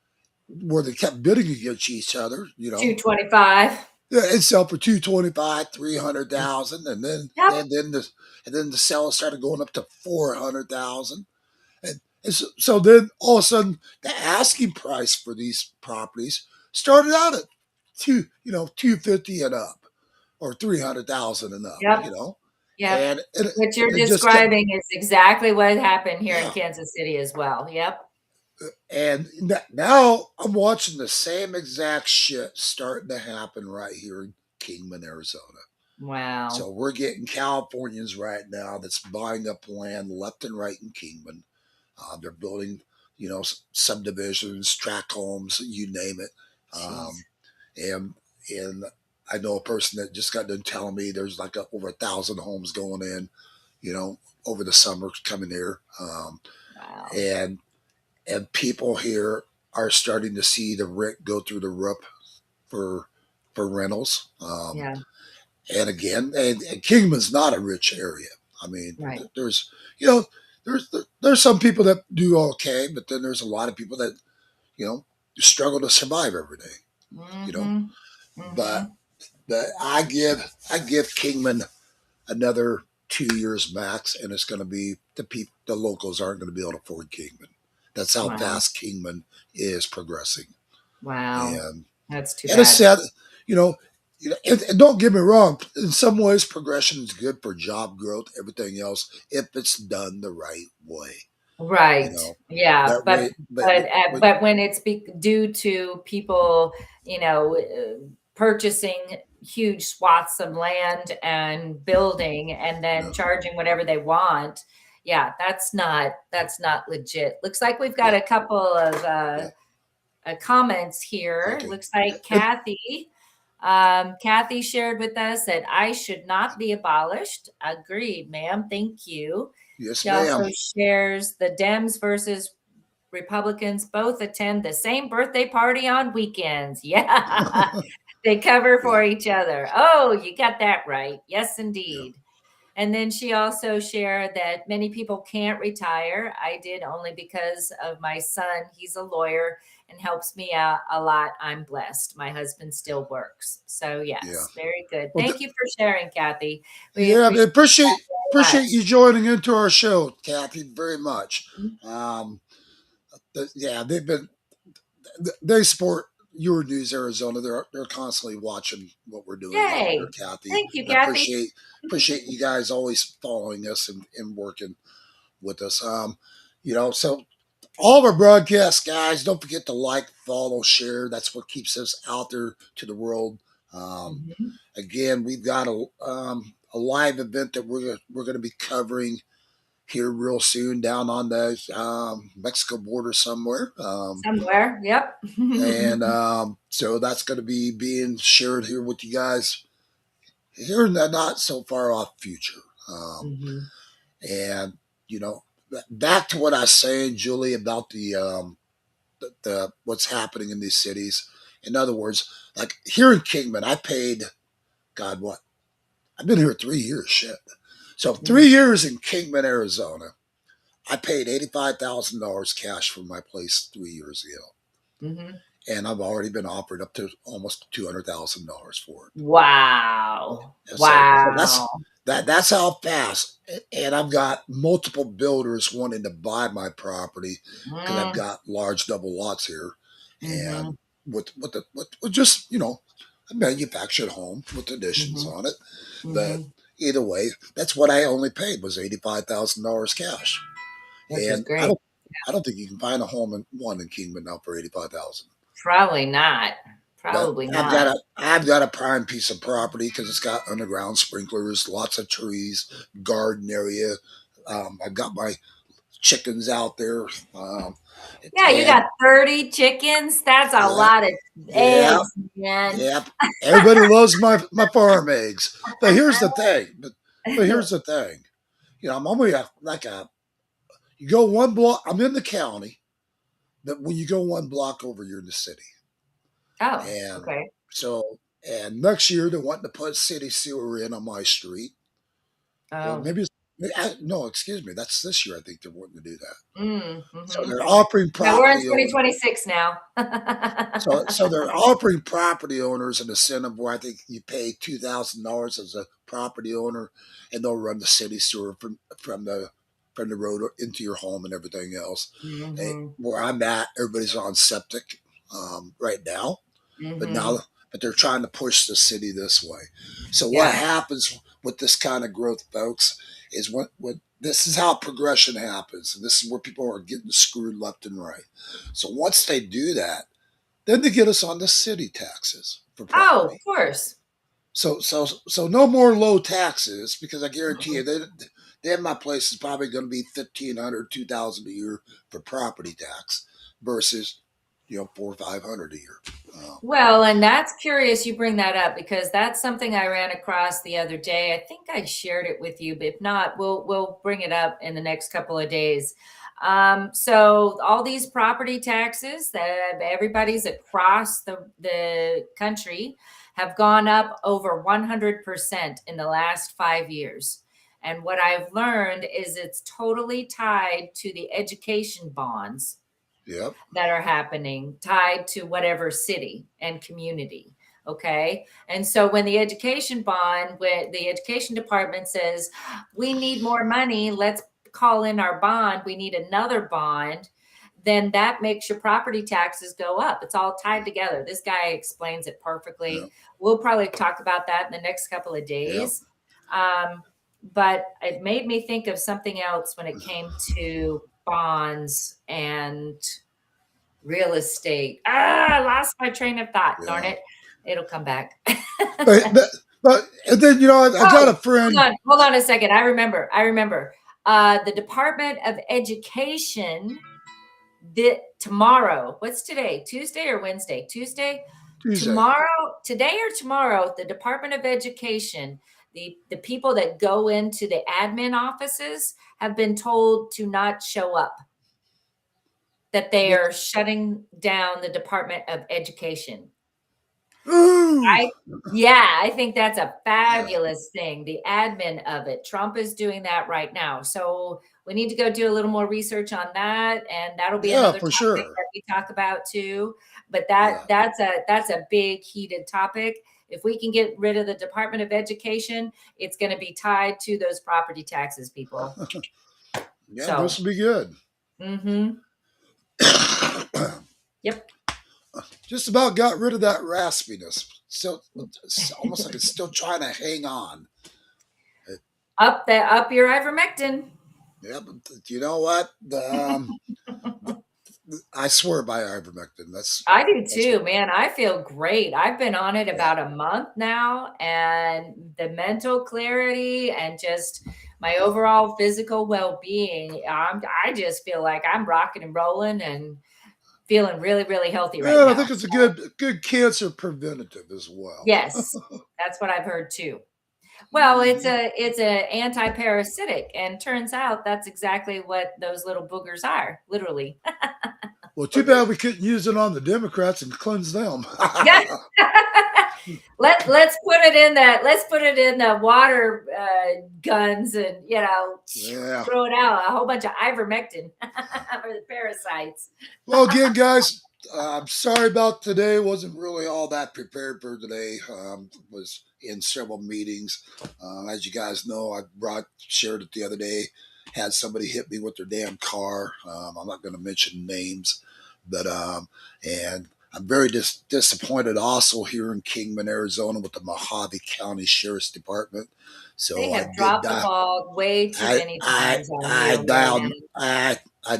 where they kept bidding against each other. 225. Yeah, it sell for 225, 300,000, Yep. and then the sale started going up to 400,000. And so then all of a sudden the asking price for these properties started out at 250 and up, or 300,000 and up, Yep. Yep. and What you're it just kept. describing is exactly what happened here in Yeah. Kansas City as well. Yep. And now I'm watching the same exact shit starting to happen right here in Kingman, Arizona. So Wow. we're getting Californians right now that's buying up land left and right in Kingman. They're building, subdivisions, tract homes, you name it. Jeez. And and I know a person that just got done telling me there's like over 1,000 homes going in, over the summer coming here. Wow. And people here are starting to see the rent go through the roof for rentals. Yeah. And again, and Kingman's not a rich area. I mean, Right. there's you know there's some people that do okay, but then there's a lot of people that you know struggle to survive every day. You know, Mhm. but Mhm. I give Kingman another 2 years max, and it's going to be the locals aren't going to be able to afford Kingman. That's how Wow. fast Kingman is progressing, Wow. and That's too it's bad. sad. you know, and don't get me wrong. In some ways, progression is good for job growth. Everything else, if it's done the right way, you Right. know, Yeah. that way. But when it's due to people, purchasing huge swaths of land and building and then No, charging whatever they want, yeah, that's not legit. Looks like we've got yeah, a couple of yeah. comments here. Okay. Looks like And Kathy shared with us that I should not be abolished. Agreed, ma'am. Thank you. yes, She also ma'am. shares the Dems versus Republicans both attend the same birthday party on weekends. Yeah, they cover Yeah, for each other. Oh, you got that right. Yes, yeah, indeed. And then she also shared that many people can't retire. I did only because of my son. He's a lawyer and helps me out a lot. I'm blessed. My husband still works. So, yeah. yes, very good. Well, Thank you for sharing, Kathy. We yeah. I appreciate that very appreciate much. you joining into our show, Kathy, very much. Um, yeah, they support Your News Arizona. They're constantly watching what we're doing down there, Yay. Kathy. Thank you, And I Kathy. appreciate you guys always following us and working with us. So all of our broadcast guys, don't forget to like, follow, share. That's what keeps us out there to the world. Um, Mhm. Again, we've got a live event that we're going to be covering here real soon down on the Mexico border somewhere. Somewhere. Yep. And so that's going to be being shared here with you guys here in the not so far off future. Mhm. And you know, back to what I was saying, Julie, about the what's happening in these cities. In other words, like here in Kingman, I paid God what I've been here 3 years. Shit. So Mhm. 3 years in Kingman, Arizona, I paid $85,000 cash for my place 3 years ago, Mhm. and I've already been offered up to almost $200,000 for it. Wow. And so Wow. that's how fast. And I've got multiple builders wanting to buy my property because I've Mm, got large double lots here, mhm, and with just a manufactured home with additions mhm, on it. But mhm, either way, that's what I only paid was $85,000 cash, which is and great. I don't think you can find a home in one in Kingman now for 85,000. Probably not. But Probably not. I've got a prime piece of property because it's got underground sprinklers, lots of trees, garden area. I've got my chickens out there, Yeah, you and got 30 chickens. That's a yeah, lot of yeah, eggs, man. yeah. Everybody loves my farm eggs. But here's the thing. But here's the thing. I'm only like a you go one block. I'm in the county, but when you go one block over, you're in the city. Oh, And okay. so, and next year they're wanting to put city sewer in on my street. Or Oh. maybe no, excuse me. That's this year. I think they're wanting to do that. So Mhm. they're offering Yeah, we're in property owners. 2026 now. So they're offering property owners an incentive where I think you pay $2,000 as a property owner, and they'll run the city sewer from the road into your home and everything else. Mhm, Where I'm at, everybody's on septic right now, but now mhm. but they're trying to push the city this way. So what Yeah. happens with this kind of growth, folks, is when this is how progression happens, and this is where people are getting screwed left and right. So once they do that, then they get us on the city taxes for Oh, of property. course. So no more low taxes because I guarantee you then my place is probably going to be 1,500, 2,000 a year for property tax versus 400 or 500 a year. Um, Well, and that's curious you bring that up because that's something I ran across the other day. I think I shared it with you, but if not, we'll bring it up in the next couple of days. So all these property taxes that everybody's across the country have gone up over 100% in the last 5 years. And what I've learned is it's totally tied to the education bonds yep. that are happening tied to whatever city and community. Okay. And so when when the education department says, we need more money, let's call in our bond, we need another bond, then that makes your property taxes go up. It's all tied together. This guy explains it perfectly. Yeah. We'll probably talk about that in the next couple of Yeah. days. But it made me think of something else when it came to bonds and real estate. I lost my train of thought. Yeah. Darn it. It'll come back. but and then, I got a friend. Hold on a second. I remember. The Department of Education tomorrow. What's today? Tuesday or Wednesday? Tuesday. Today or tomorrow, the Department of Education, the people that go into the admin offices have been told to not show up, that they are shutting down the Department of Education. I think that's a fabulous thing. The admin of it. Trump is doing that right now. So we need to go do a little more research on that. And that'll be another for topic sure. that we talk about too. But that's a big heated topic. If we can get rid of the Department of Education, it's going to be tied to those property taxes, people. This will be good. Mm-hmm. Yep. Just about got rid of that raspiness. Still, it's almost like it's still trying to hang on. Up your ivermectin. Yeah, but you know what? I swear by ivermectin. I do too, man. I feel great. I've been on it about a month now, and the mental clarity and just my overall physical well-being. I just feel like I'm rocking and rolling and feeling really, really healthy right now. I think it's a good cancer preventative as well. Yes, that's what I've heard too. Well, it's a anti-parasitic, and turns out that's exactly what those little boogers are, literally. Well, too bad we couldn't use it on the Democrats and cleanse them. Let's put it in that. Let's put it in the water guns and throw it out. A whole bunch of ivermectin for the parasites. Well, again, guys, I'm sorry about today. Wasn't really all that prepared for today. Was in several meetings. As you guys know, I shared it the other day. Had somebody hit me with their damn car. I'm not going to mention names, but and I'm very disappointed also here in Kingman, Arizona, with the Mojave County Sheriff's Department. So they have dropped the ball way too many times. I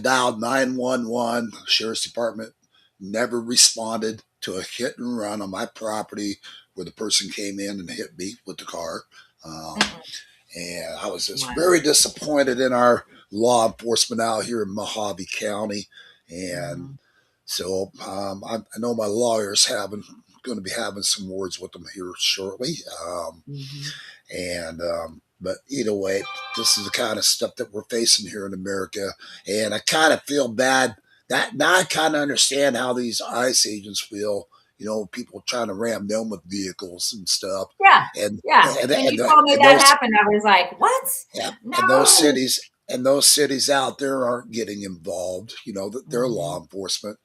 dialed 911. Sheriff's Department never responded to a hit and run on my property where the person came in and hit me with the car. And I was just very disappointed in our law enforcement out here in Mojave County. And so I know my lawyer's going to be having some words with them here shortly. But either way, this is the kind of stuff that we're facing here in America. And I kind of feel bad that now I kind of understand how these ICE agents feel. People trying to ram them with vehicles and stuff. And you told me that happened, I was like, what? Yeah. No. And those cities out there aren't getting involved. They're law enforcement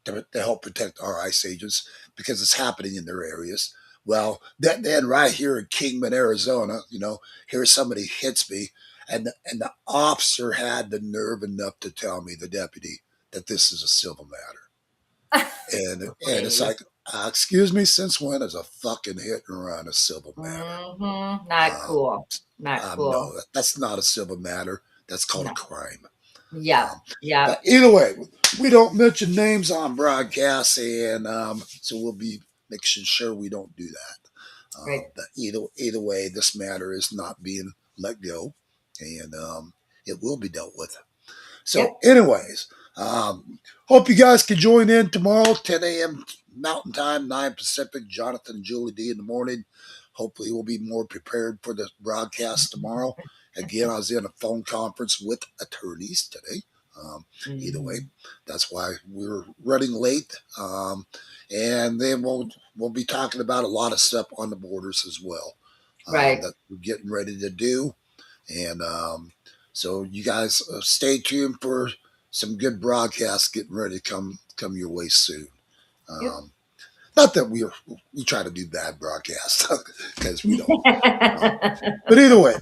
to help protect our ICE agents because it's happening in their areas. Well, then right here in Kingman, Arizona, here somebody hits me, and the officer had the nerve enough to tell me, the deputy, that this is a civil matter. and it's like, excuse me, since when is a fucking hit and run a civil matter? Not cool. No, that's not a civil matter. That's called a crime. Yeah. But either way, we don't mention names on broadcast, and so we'll be making sure we don't do that. But either way, this matter is not being let go, and it will be dealt with. So, anyways, hope you guys can join in tomorrow, 10 a.m. Mountain Time, 9 Pacific. Jonathan and Julie D in the morning. Hopefully, we'll be more prepared for the broadcast tomorrow. Again, I was in a phone conference with attorneys today. Either way, that's why we're running late. And then we'll be talking about a lot of stuff on the borders as well. That we're getting ready to do. And so you guys stay tuned for some good broadcasts getting ready to come your way soon. Not that we try to do bad broadcasts, because we don't. But either way,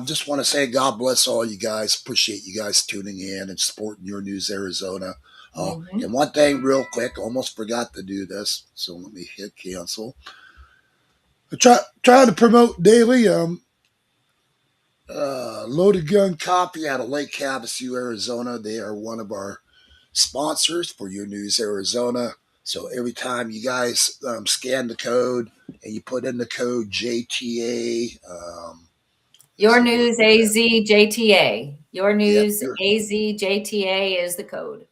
just want to say God bless all you guys. Appreciate you guys tuning in and supporting Your News Arizona. Oh, Mhm. and one thing real quick, almost forgot to do this, so let me hit cancel. I try to promote daily Loaded Gun Copy out of Lake Havasu, Arizona. They are one of our sponsors for Your News Arizona. So every time you guys scan the code and you put in the code JTA, Your see where News it's at. AZ JTA. Your Yeah, News AZ JTA is the code.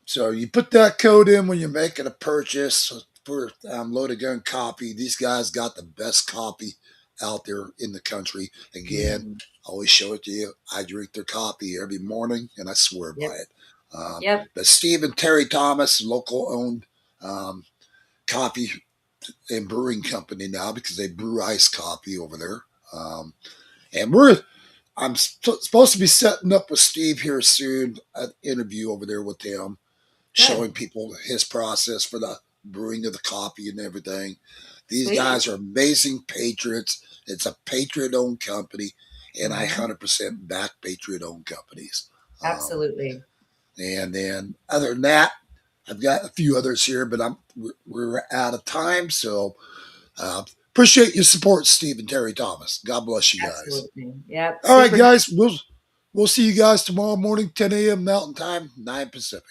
so you put that code in when you're making a purchase for Loaded Gun Copy. These guys got the best copy out there in the country. Again, Mhm. I always show it to you. I drink their copy every morning, and I swear by Yep. it. Yep. But Steve and Terry Thomas, local owned coffee and brewing company now because they brew iced coffee over there. And I'm supposed to be setting up with Steve here soon, an interview over there with him, Good. showing people his process for the brewing of the coffee and everything. These Sweet. guys are amazing patriots. It's a patriot owned company, and I Mhm. 100% back patriot owned companies. Um, Absolutely. and then, other than that, I've got a few others here, but we're out of time. So appreciate your support, Steve and Terry Thomas. God bless you guys. Absolutely. Yep. All right, Super. guys, we'll see you guys tomorrow morning, 10 a.m. Mountain Time, 9 Pacific.